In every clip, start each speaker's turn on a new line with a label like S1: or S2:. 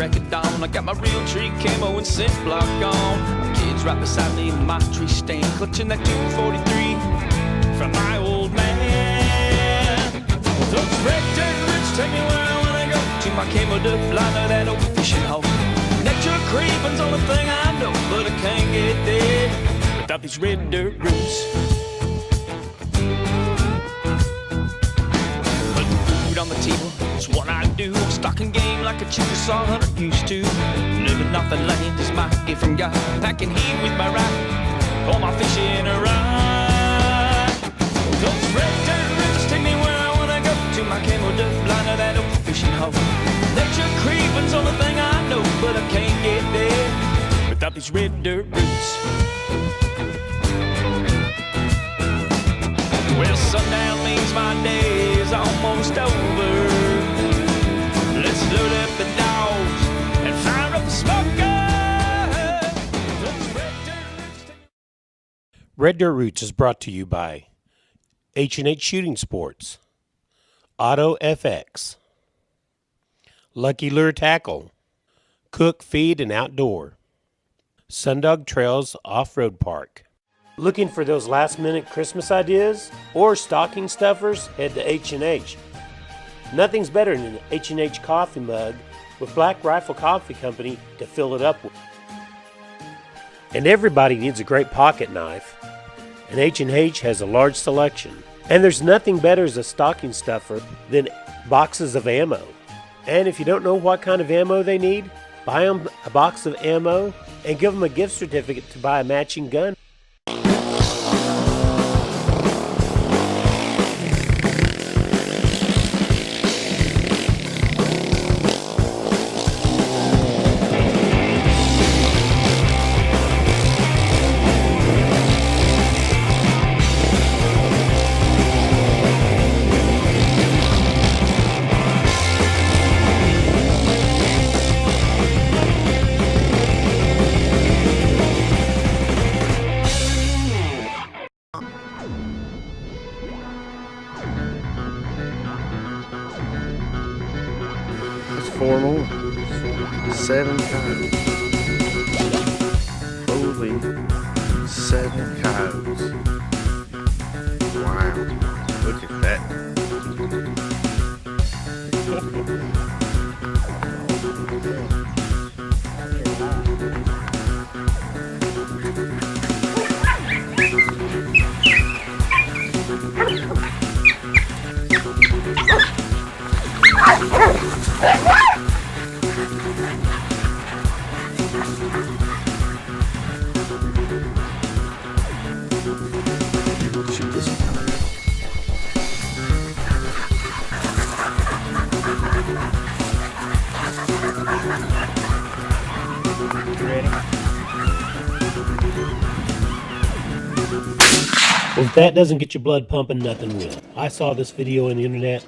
S1: crack of dawn. I got my real tree camo and scent block on. My kids right beside me in my tree stand, clutching that 243 from my old man. Those red dirt roots take me where I wanna go, to my camo duck line of that old fishing hole. Nature creeping's the only thing I know, but I can't get there without these red dirt roots. Put food on the table, it's what I do. I'm stocking game like a Chickasaw hunter used to. Living off the land is my gift from God. Packing heat with my ride, all my fishing ride. Those red dirt roots take me where I wanna go, to my camo duck blind of that old fishing hole. Nature creeping's the only thing I know, but I can't get there without these red dirt roots. Well, sundown means my day is almost over. Let's load up the dogs and fire up the smoker.
S2: Red Dirt Roots is brought to you by H&H Shooting Sports, Auto FX, Lucky Lure Tackle, Cook, Feed, and Outdoor, Sundog Trails Off-Road Park. Looking for those last-minute Christmas ideas or stocking stuffers? Head to H&H. Nothing's better than an H&H coffee mug with Black Rifle Coffee Company to fill it up with. And everybody needs a great pocket knife, and H&H has a large selection. And there's nothing better as a stocking stuffer than boxes of ammo. And if you don't know what kind of ammo they need, buy them a box of ammo and give them a gift certificate to buy a matching gun.
S3: Four more. 7 coyotes. Holy 7 coyotes. Wow. Look at that. Shoot this one. You ready?
S2: Well, if that doesn't get your blood pumping, nothing will. I saw this video on the internet,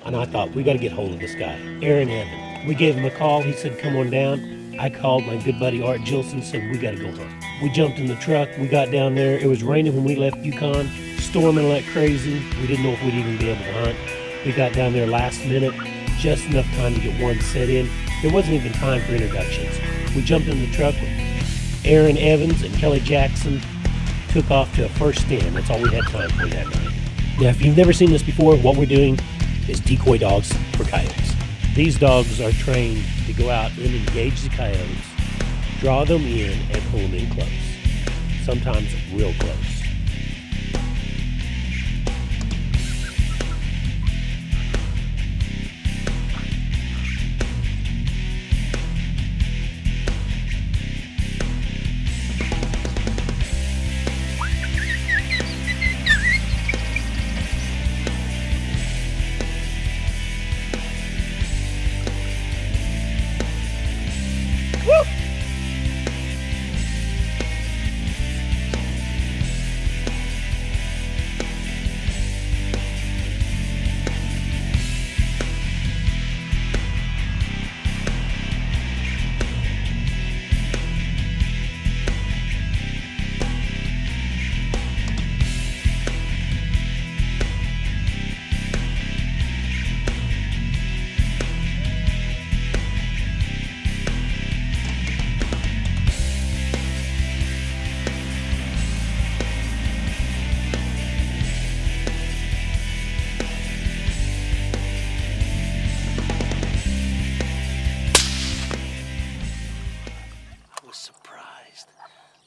S2: and I thought, we got to get hold of this guy, Aaron Evans. We gave him a call. He said, come on down. I called my good buddy Art Gilson, said, we got to go hunt. We jumped in the truck. We got down there. It was raining when we left Yukon, storming like crazy. We didn't know if we'd even be able to hunt. We got down there last minute, just enough time to get one set in. There wasn't even time for introductions. We jumped in the truck with Aaron Evans and Kelly Jackson, took off to a first stand. That's all we had time for that night. Now, if you've never seen this before, what we're doing is decoy dogs for coyotes. These dogs are trained to go out and engage the coyotes, draw them in, and pull them in close, sometimes real close.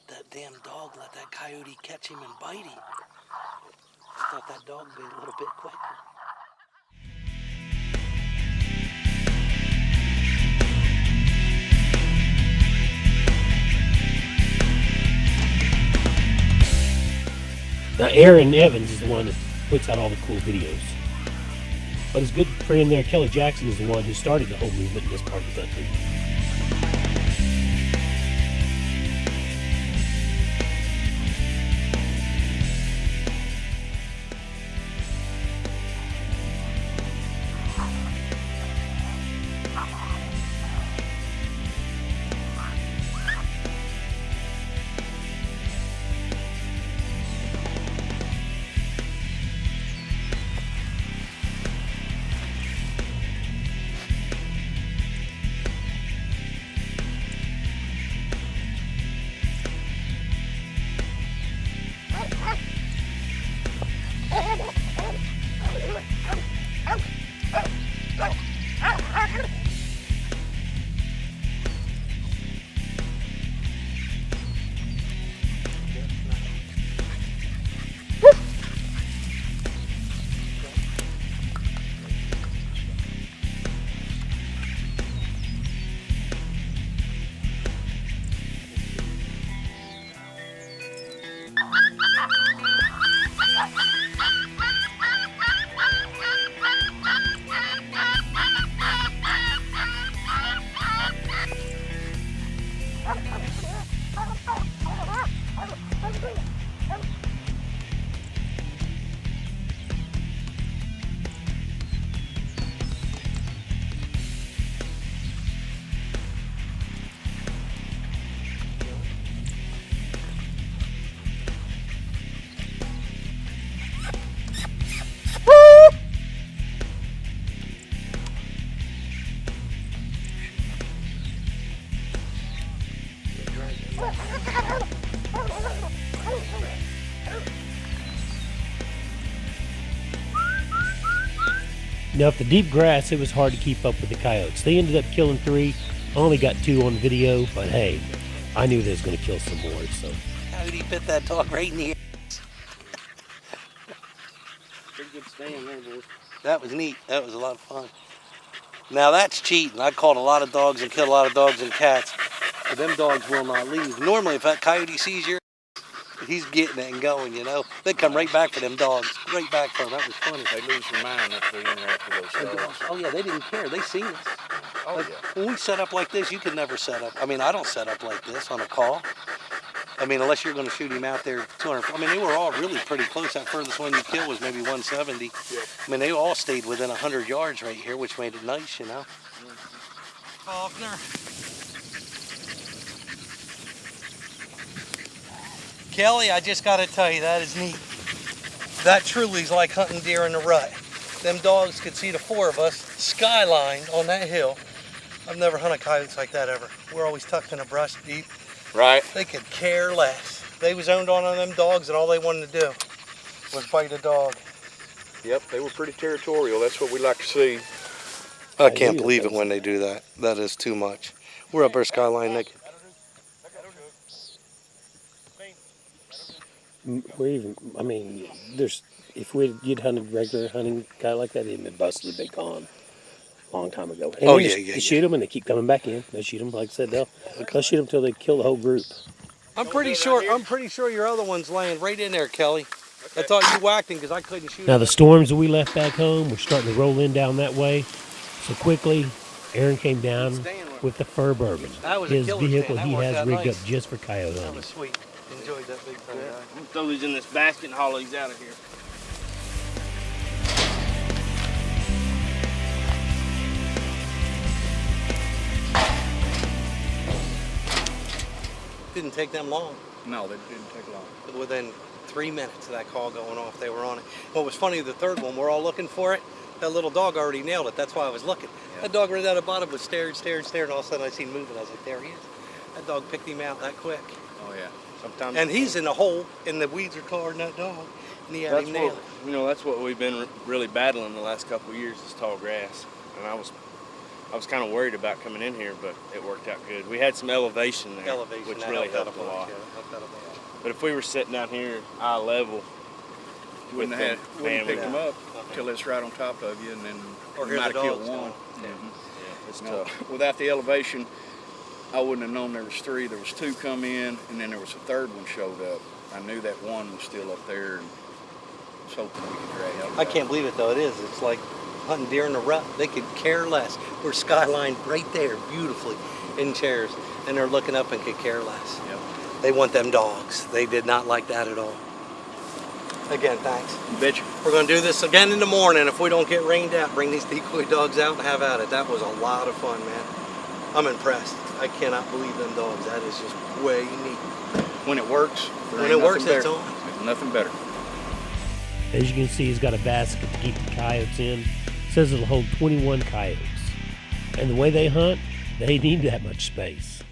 S4: that damn dog let that coyote catch him and bite him. I thought that dog would be a little bit quicker.
S2: Now, Aaron Evans is the one that puts out all the cool videos. But his good friend there, Kelly Jackson, is the one who started the whole movement in this part of the country. Now, if the deep grass, it was hard to keep up with the coyotes. They ended up killing 3. I only got 2 on video, but hey, I knew they was going to kill some more. So
S4: Coyote bit that dog right in the ear.
S3: Pretty good stand there, boys.
S4: That was neat. That was a lot of fun. Now that's cheating. I caught a lot of dogs and killed a lot of dogs and cats, but them dogs will not leave. Normally, if that coyote sees you, he's getting it and going, you know. They come right back for them dogs. Right back for them. That was funny.
S3: They lose their mind up there after those dogs.
S4: Oh, yeah, they didn't care. They seen us.
S3: Oh,
S4: Like,
S3: yeah.
S4: when we set up like this, you could never set up. I mean, I don't set up like this on a call. I mean, unless you're going to shoot him out there 200. I mean, they were all really pretty close. That furthest one you killed was maybe 170.
S3: Yeah.
S4: I mean, they all stayed within 100 yards right here, which made it nice, you know. Faulkner. Kelly, I just got to tell you, that is neat. That truly is like hunting deer in the rut. Them dogs could see the 4 of us skylined on that hill. I've never hunted coyotes like that ever. We're always tucked in a brush deep.
S3: Right.
S4: They could care less. They was owned on them dogs, and all they wanted to do was bite a dog.
S3: Yep, they were pretty territorial. That's what we like to see.
S4: I can't believe it when they do that. That is too much. We're up our skyline naked.
S2: we're even, I mean, there's, if you'd hunted regular hunting guy like that, he'd been busted, they'd gone a long time ago. And they shoot them and they keep coming back in. They shoot them, like I said, they'll shoot them until they kill the whole group.
S4: I'm pretty sure your other one's laying right in there, Kelly. Okay. I thought you whacked him because I couldn't shoot him.
S2: Now the storms that we left back home were starting to roll in down that way. So quickly, Aaron came down with the fur bourbon. His vehicle he has rigged up just for coyote hunting.
S4: That was sweet. Enjoyed that big time.
S3: Yeah. I'm gonna throw these in this basket and haul these out of here.
S4: Didn't take them long.
S3: No, they didn't take long.
S4: Within 3 minutes of that call going off, they were on it. What was funny, the third one, we're all looking for it. That little dog already nailed it. That's why I was looking. Yeah. That dog right out of the bottom was staring, and all of a sudden I seen moving. I was like, there he is. That dog picked him out that quick.
S3: Oh yeah. Sometimes.
S4: And he's in a hole, and the weeds are covering that dog, and he had him nailed it.
S3: You know, that's what we've been really battling the last couple of years is tall grass. And
S5: I was kind of worried about coming in here, but it worked out good. We had some elevation there, which really helped a lot. But if we were sitting down here eye level,
S3: You wouldn't have picked them up till it's right on top of you, and then you might have killed one.
S5: it's
S3: No,
S5: tough.
S3: without the elevation, I wouldn't have known there was 3. There was 2 come in, and then there was a 3rd one showed up. I knew that one was still up there, and was hoping we could drag out.
S4: I can't believe it though. It is. It's like hunting deer in a rut. They could care less. We're skylined right there, beautifully, in chairs, and they're looking up and could care less.
S3: Yep.
S4: They want them dogs. They did not like that at all. Again, thanks.
S3: You betcha.
S4: We're going to do this again in the morning. If we don't get rained out, bring these decoy dogs out and have at it. That was a lot of fun, man. I'm impressed. I cannot believe them dogs. That is just way neat.
S3: When it works,
S4: When it works, it's on.
S3: There's nothing better.
S2: As you can see, he's got a basket to keep the coyotes in. Says it'll hold 21 coyotes. And the way they hunt, they need that much space.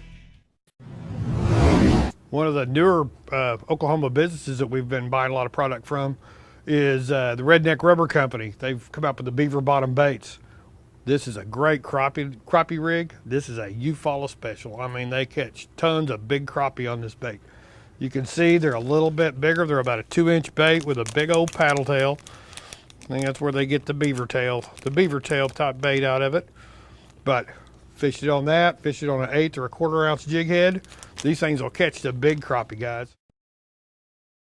S6: One of the newer Oklahoma businesses that we've been buying a lot of product from is the Redneck Rubber Company. They've come up with the beaver bottom baits. This is a great crappie rig. This is a Eufaula special. I mean, they catch tons of big crappie on this bait. You can see they're a little bit bigger. They're about a 2-inch bait with a big old paddle tail. I think that's where they get the beaver tail type bait out of it. But fish it on that, fish it on an 1/8 or a 1/4 ounce jig head. These things will catch the big crappie, guys.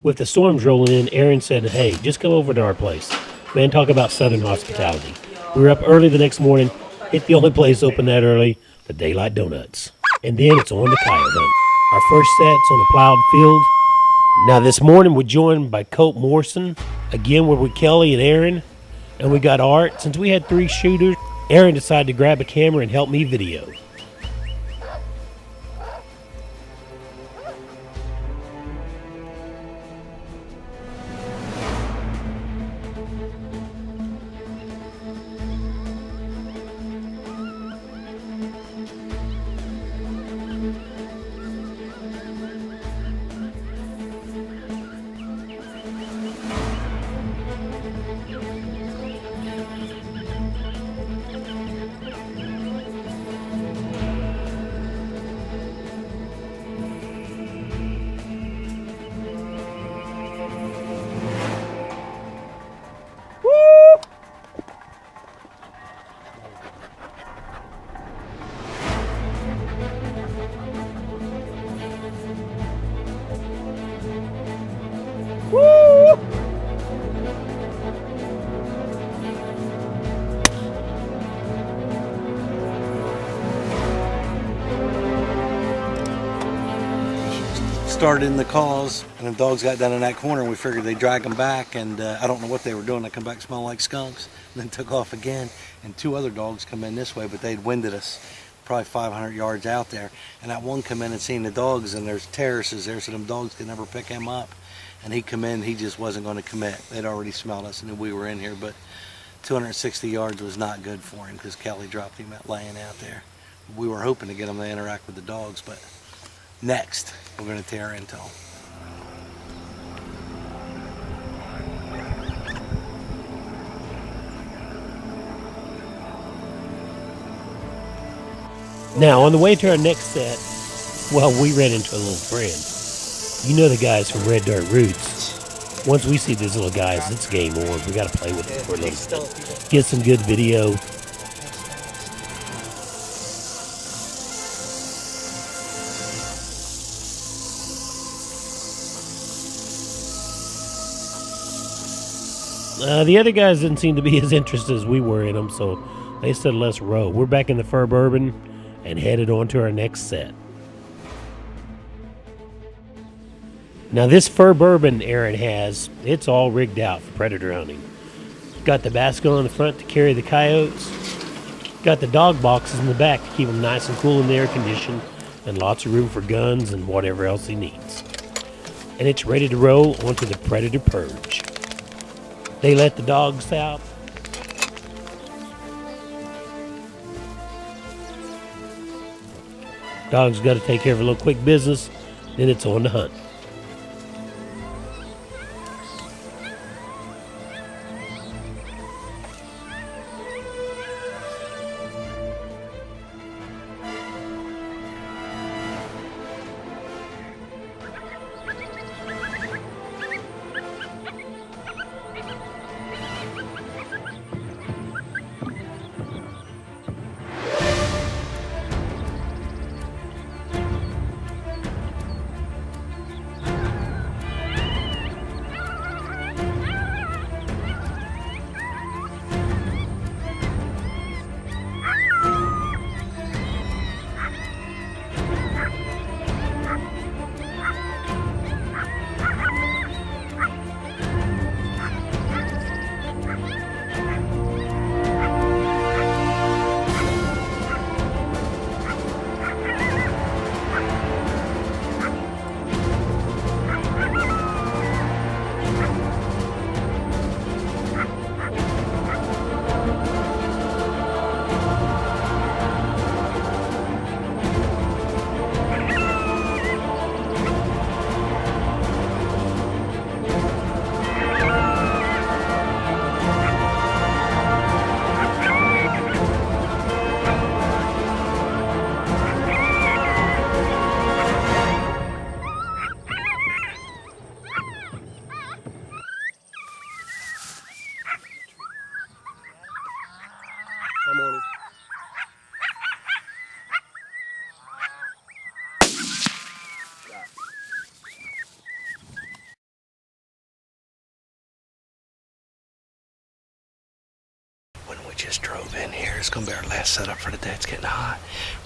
S2: With the storms rolling in, Aaron said, hey, just come over to our place. Man, talk about Southern hospitality. We were up early the next morning, hit the only place open that early, the Daylight Donuts. And then it's on to coyote hunt. Our first set's on a plowed field. Now this morning we're joined by Colt Morrison. Again, we're with Kelly and Aaron. And we got Art. Since we had 3 shooters, Aaron decided to grab a camera and help me video.
S4: Started in the calls, and the dogs got down in that corner, and we figured they'd drag them back, and I don't know what they were doing. They come back smelling like skunks, and then took off again, and 2 other dogs come in this way, but they'd winded us probably 500 yards out there, and that one come in and seen the dogs, and there's terraces there, so them dogs could never pick him up, and he come in, he just wasn't going to commit. They'd already smelled us and knew we were in here, but 260 yards was not good for him because Kelly dropped him out laying out there. We were hoping to get him to interact with the dogs, but next, we're going to tear into them.
S2: Now, on the way to our next set, well, we ran into a little friend. You know the guys from Red Dirt Roots. Once we see these little guys, it's game on. We got to play with them for a little bit. Get some good video. The other guys didn't seem to be as interested as we were in them, so they said let's row. We're back in the Fur Bourbon and headed on to our next set. Now this Fur Bourbon Aaron has, it's all rigged out for predator hunting. Got the basket on the front to carry the coyotes. Got the dog boxes in the back to keep them nice and cool in the air condition, and lots of room for guns and whatever else he needs. And it's ready to roll onto the Predator Purge. They let the dogs out. Dogs got to take care of a little quick business, then it's on to hunt.
S4: just drove in here. It's gonna be our last setup for the day. It's getting hot.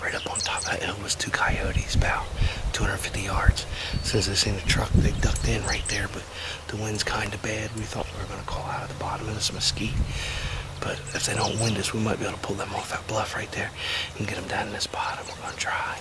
S4: Right up on top of that hill was 2 coyotes, about 250 yards. As soon as they seen the truck, they ducked in right there, but the wind's kind of bad. We thought we were gonna call out of the bottom of this mesquite, but if they don't wind us, we might be able to pull them off that bluff right there and get them down in this bottom. We're gonna try.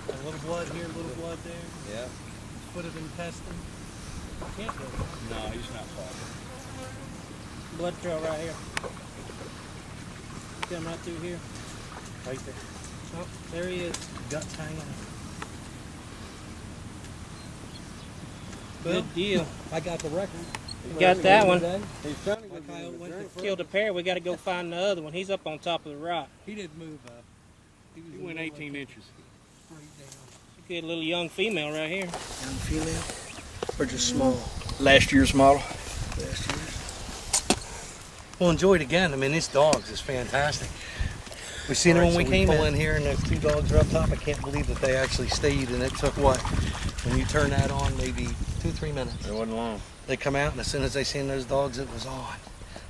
S7: A little blood here, a little blood there.
S3: Yeah.
S7: Foot of intestine. Can't go.
S3: No, he's not far.
S7: Blood trail right here. Come right through here.
S4: Right there.
S7: Oh, there he is. Guts hanging. Good deal.
S8: I got the record.
S7: We got that one.
S8: He's trying to go
S7: Coyote went
S8: drink.
S7: to killed a pair. We got to go find the other one. He's up on top of the rock.
S8: He didn't move up.
S3: He went 18 inches.
S8: Straight down.
S7: Good little young female right here.
S4: Young female, or just small?
S3: Last year's model.
S4: Last year's. Well, enjoy it again. I mean, these dogs is fantastic. We seen them when we came in here, and those 2 dogs are up top. I can't believe that they actually stayed, and it took what? When you turn that on, maybe 2-3 minutes.
S3: It wasn't long.
S4: They come out, and as soon as they seen those dogs, it was on.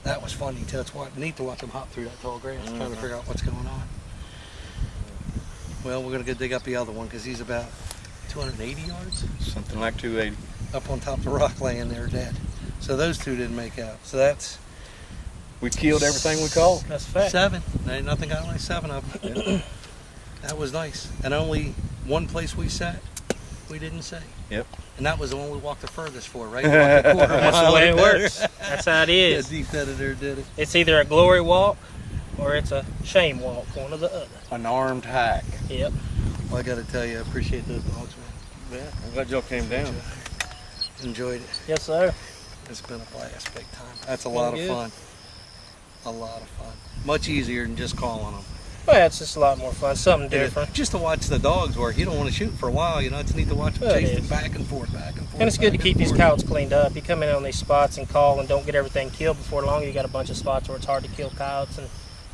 S4: That was funny too. It's neat to watch them hop through that tall grass, trying to figure out what's going on. Well, we're gonna go dig up the other one because he's about 280 yards
S3: Something like 280.
S4: up on top of the rock, laying there dead. So those 2 didn't make out. So that's
S3: We killed everything we caught.
S7: That's fact.
S4: 7. Ain't nothing got like 7 of them. That was nice. And only one place we sat, we didn't say.
S3: Yep.
S4: And that was the one we walked the furthest for, right? We walked a quarter
S7: That's
S4: mile
S7: the way it
S4: or better.
S7: works. That's how it is.
S4: Yeah, deep editor did it.
S7: It's either a glory walk or it's a shame walk, one or the other.
S3: An armed hack.
S7: Yep.
S4: Well, I got to tell you, I appreciate those dogs, man.
S3: Yeah, I'm glad y'all came down.
S4: Enjoyed it.
S7: Yes, sir.
S4: It's been a blast, big time. That's a lot of
S7: good.
S4: fun. A lot of fun. Much easier than just calling them.
S7: Well, it's just a lot more fun. Something different.
S4: Just to watch the dogs work. You don't want to shoot for a while, you know. It's neat to watch them
S7: Well, it
S4: chase them
S7: is.
S4: back and forth, back and forth.
S7: And it's good to
S4: back
S7: keep
S4: and
S7: these
S4: forth.
S7: coyotes cleaned up. You come in on these spots and call and don't get everything killed before long. You got a bunch of spots where it's hard to kill coyotes and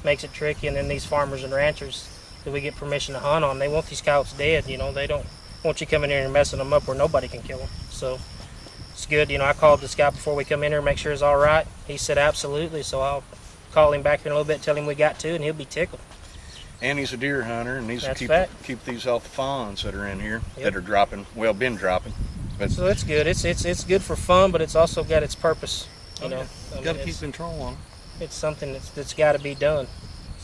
S7: makes it tricky. And then these farmers and ranchers that we get permission to hunt on, they want these coyotes dead. You know, they don't want you coming in here and messing them up where nobody can kill them. So it's good. You know, I called this guy before we come in here, make sure it's all right. He said absolutely. So I'll call him back here in a little bit, tell him we got to, and he'll be tickled.
S3: And he's a deer hunter, and he's
S7: That's
S3: keep
S7: fact.
S3: keep these off the fawns that are in here
S7: Yep.
S3: that are dropping. Well, been dropping. But
S7: So it's good. It's good for fun, but it's also got its purpose. You know, I mean,
S4: Got to keep
S7: it's-
S4: control on them.
S7: it's something that's got to be done.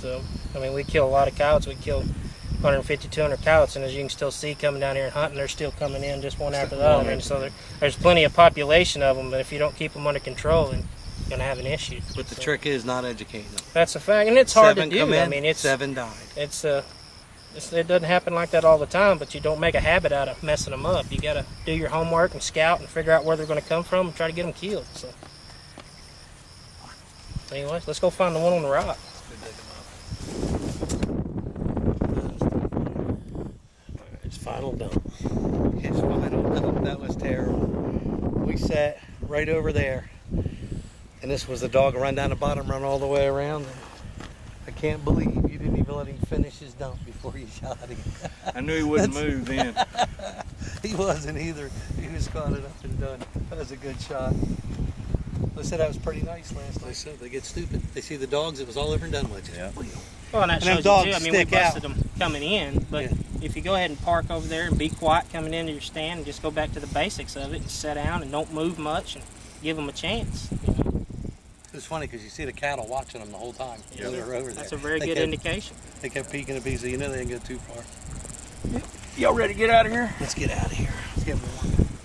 S7: So, I mean, we kill a lot of coyotes. We kill 150, 200 coyotes, and as you can still see coming down here and hunting, they're still coming in just one after the other. And so there's plenty of population of them, but if you don't keep them under control, then you're going to have an issue.
S4: But the
S7: So
S4: trick is not educating them.
S7: that's a fact, and it's hard
S4: 7
S7: to do.
S4: come in,
S7: I mean, it's
S4: 7 died.
S7: it doesn't happen like that all the time, but you don't make a habit out of messing them up. You got to do your homework and scout and figure out where they're going to come from and try to get them killed. So Anyways, let's go find the one on the rock.
S2: It's final dump.
S4: His final dump, that was terrible. We sat right over there, and this was the dog run down the bottom, run all the way around. I can't believe you didn't even let him finish his dump before you shot him.
S3: I knew he wouldn't move then.
S4: He wasn't either. He was caught it up and done. That was a good shot. They said that was pretty nice last night. They said they get stupid. They see the dogs, it was all over and done with. Just
S3: Yeah.
S7: Well, and that
S4: them
S7: shows
S4: dogs
S7: you too. I mean, we
S4: stick out.
S7: busted them coming in, but
S4: Yeah.
S7: if you go ahead and park over there and be quiet coming into your stand and just go back to the basics of it and sit down and don't move much and give them a chance. You know?
S4: It was funny because you see the cattle watching them the whole time.
S7: Yeah.
S4: They were over there.
S7: That's a very
S4: They
S7: good
S4: kept-
S7: indication.
S4: They kept peeking at me, so you know they didn't go too far.
S3: Y'all ready to get out of here?
S4: Let's get out of here. Let's get more.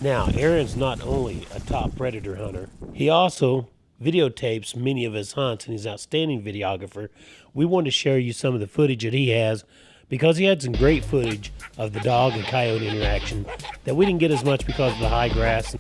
S2: Now, Aaron's not only a top predator hunter, he also videotapes many of his hunts, and he's an outstanding videographer. We wanted to share you some of the footage that he has because he had some great footage of the dog and coyote interaction that we didn't get as much because of the high grass.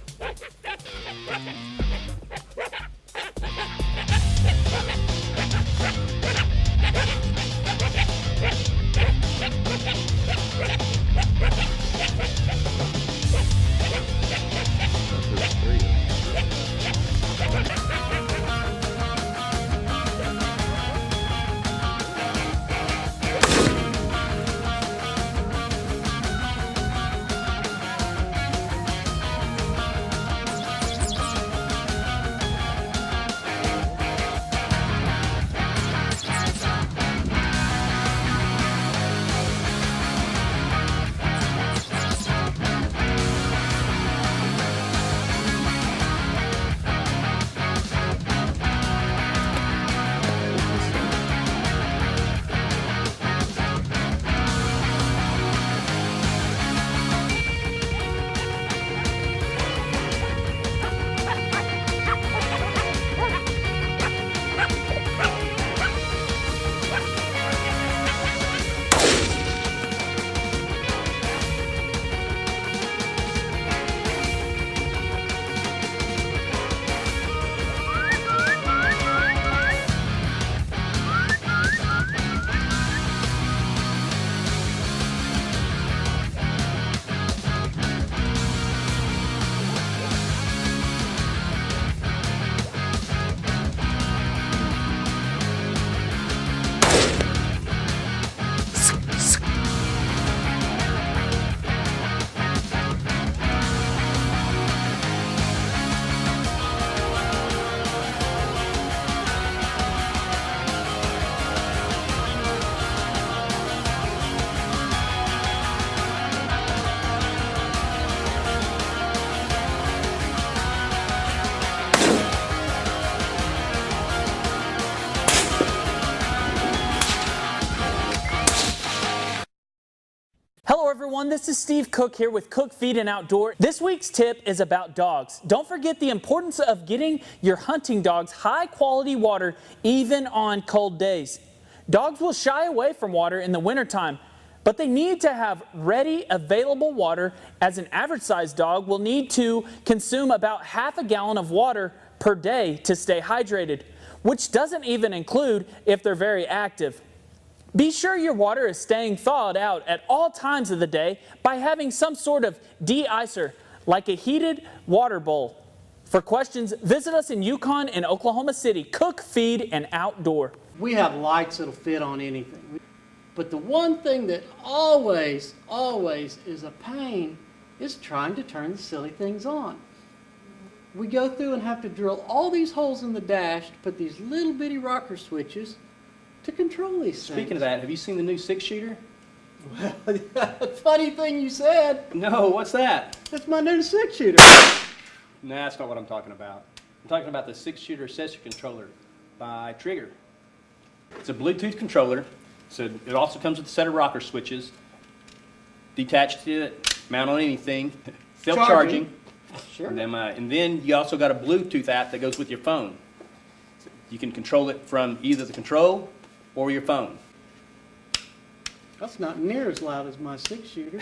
S9: Hello everyone, this is Steve Cook here with Cook Feed and Outdoor. This week's tip is about dogs. Don't forget the importance of getting your hunting dogs high quality water even on cold days. Dogs will shy away from water in the wintertime, but they need to have ready available water, as an average sized dog will need to consume about half a gallon of water per day to stay hydrated, which doesn't even include if they're very active. Be sure your water is staying thawed out at all times of the day by having some sort of de-icer, like a heated water bowl. For questions, visit us in Yukon and Oklahoma City. Cook, Feed, and Outdoor.
S8: We have lights that'll fit on anything. But the one thing that always is a pain is trying to turn the silly things on. We go through and have to drill all these holes in the dash to put these little bitty rocker switches to control these things.
S10: Speaking of that, have you seen the new 6-shooter?
S8: Well, funny thing you said.
S10: No, what's that?
S8: That's my new 6-shooter.
S10: No, that's not what I'm talking about. I'm talking about the 6-shooter accessory controller by Trigger. It's a Bluetooth controller, so it also comes with a set of rocker switches. Detached to it, mount on anything, self-charging.
S8: Sure.
S10: And then you also got a Bluetooth app that goes with your phone. You can control it from either the control or your phone.
S8: That's not near as loud as my 6-shooter.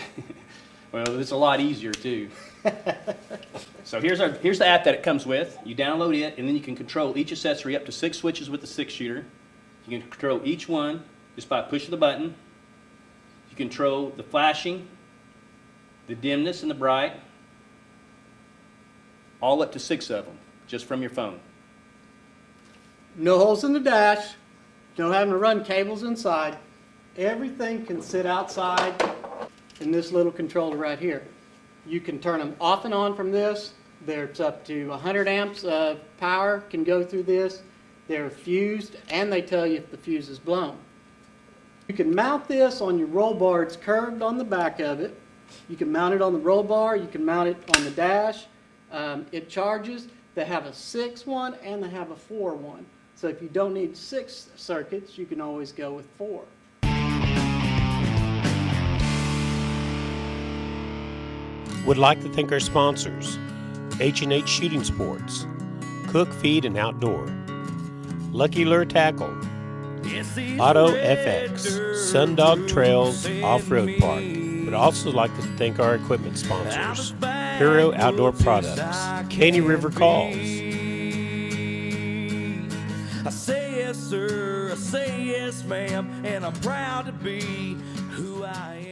S10: Well, it's a lot easier too. So here's the app that it comes with. You download it, and then you can control each accessory up to 6 switches with the 6-shooter. You can control each one just by pushing the button. You control the flashing, the dimness, and the bright, all up to 6 of them, just from your phone.
S8: No holes in the dash, no having to run cables inside. Everything can sit outside in this little controller right here. You can turn them off and on from this. There's up to 100 amps of power can go through this. They're fused, and they tell you if the fuse is blown. You can mount this on your roll bar. It's curved on the back of it. You can mount it on the roll bar. You can mount it on the dash. It charges. They have a 6 one and they have a 4 one. So if you don't need 6 circuits, you can always go with 4.
S2: Would like to thank our sponsors, H&H Shooting Sports, Cook Feed and Outdoor, Lucky Lure Tackle, Auto FX, Sundog Trails Off-Road Park. Would also like to thank our equipment sponsors, Hero Outdoor Products, Caney River Calls.
S1: I say yes, sir, I say yes, ma'am, and I'm proud to be who I am.